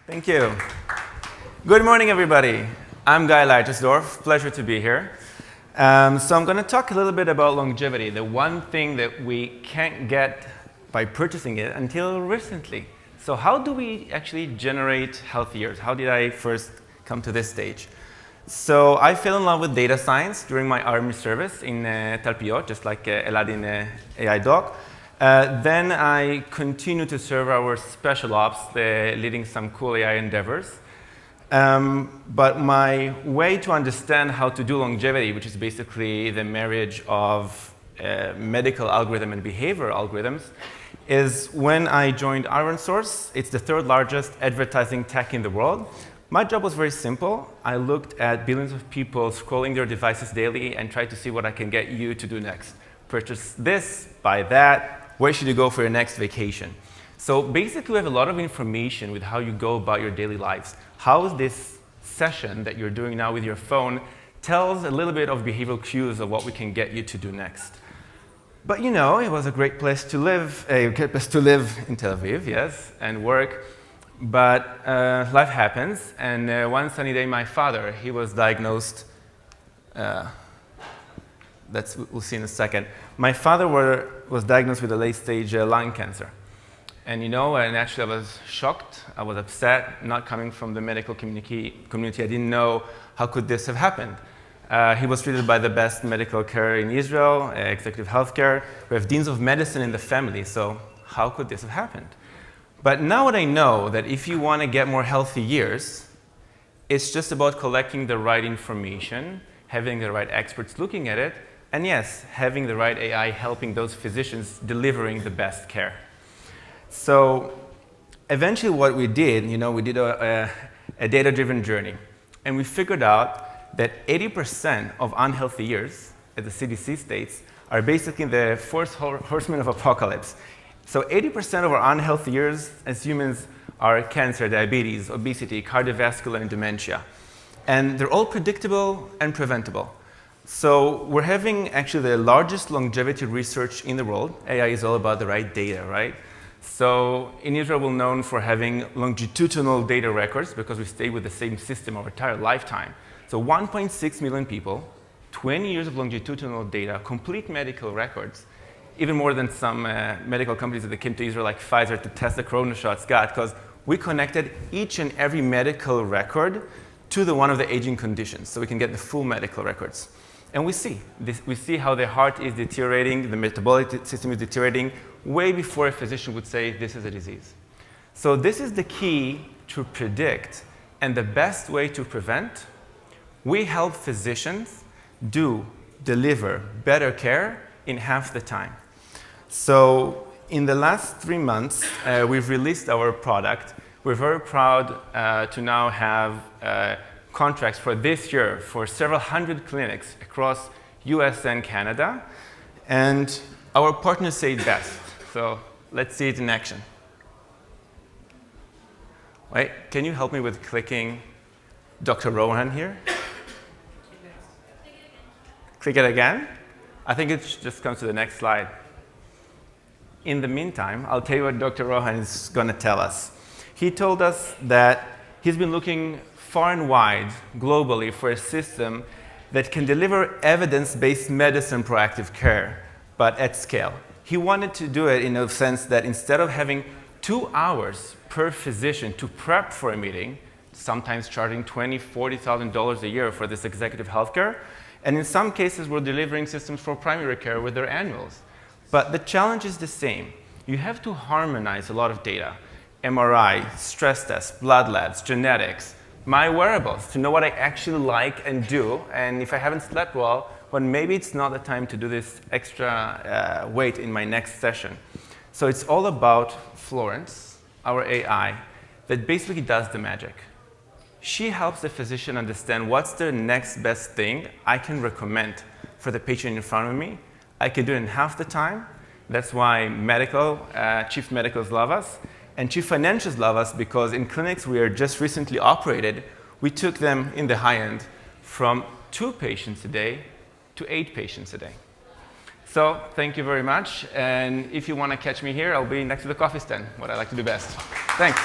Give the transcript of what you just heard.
Thank you. Good morning, everybody. I'm Leitersdorf. Pleasure to be here. So I'm going to talk a little bit about longevity, the one thing that we can't get by purchasing it until recently. So how do we actually generate healthy years? How did I first come to this stage? So I fell in love with data science during my army service in Talpiot, just like Elad in AI Doc. Then I continued to serve our special ops, leading some cool AI endeavors. But my way to understand how to do longevity, which is basically the marriage of medical algorithm and behavioral algorithms, is when I joined ironSource. It's the third largest advertising tech in the world. My job was very simple. I looked at billions of people scrolling their devices daily and tried to see what I can get you to do next. Purchase this, buy that, where should you go for your next vacation? So basically, we have a lot of information with how you go about your daily lives. How this session that you're doing now with your phone tells a little bit of behavioral cues of what we can get you to do next. But you know, it was a great place to live, in Tel Aviv, yes, and work. But life happens, and one sunny day, my father, he was diagnosed. We'll see in a second. My father was diagnosed with a late-stage lung cancer. And you know, naturally I was shocked, I was upset, not coming from the medical community. I didn't know how could this have happened. He was treated by the best medical care in Israel, executive healthcare. We have deans of medicine in the family, so how could this have happened? But now what I know, that if you want to get more healthy years, it's just about collecting the right information, having the right experts looking at it, and yes, having the right AI helping those physicians delivering the best care. So eventually what we did, we did a data-driven journey. And we figured out that 80% of unhealthy years, as the CDC states, are basically the fourth horsemen of apocalypse. So 80% of our unhealthy years as humans are cancer, diabetes, obesity, cardiovascular, and dementia. And they're all predictable and preventable. So we're having actually the largest longevity research in the world. AI is all about the right data, right? So in Israel, we're known for having longitudinal data records because we stay with the same system our entire lifetime. So 1.6 million people, 20 years of longitudinal data, complete medical records, even more than some medical companies that came to Israel like Pfizer to test the corona shots got, because we connected each and every medical record to one of the aging conditions, so we can get the full medical records. And we see how the heart is deteriorating, the metabolic system is deteriorating, way before a physician would say this is a disease. So this is the key to predict, and the best way to prevent. We help physicians deliver better care in half the time. So in the last 3 months, we've released our product. We're very proud to now have contracts for this year for several hundred clinics across US and Canada. And our partners say it best. So let's see it in action. Wait, can you help me with clicking Dr. Rohan here? Click it again? I think it just comes to the next slide. In the meantime, I'll tell you what Dr. Rohan is going to tell us. He told us that he's been looking far and wide, globally, for a system that can deliver evidence-based medicine proactive care, but at scale. He wanted to do it in a sense that instead of having 2 hours per physician to prep for a meeting, sometimes charging $20,000, $40,000 a year for this executive healthcare, and in some cases, we're delivering systems for primary care with their annuals. But the challenge is the same. You have to harmonize a lot of data. MRI, stress tests, blood labs, genetics, my wearables, to know what I actually like and do. And if I haven't slept well, maybe it's not the time to do this extra weight in my next session. So it's all about Florence, our AI, that basically does the magic. She helps the physician understand what's the next best thing I can recommend for the patient in front of me. I can do it in half the time. That's why chief medicals love us. And chief financials love us because in clinics we are just recently operated, we took them in the high end from 2 patients a day to 8 patients a day. So thank you very much. And if you want to catch me here, I'll be next to the coffee stand, what I like to do best. Thanks.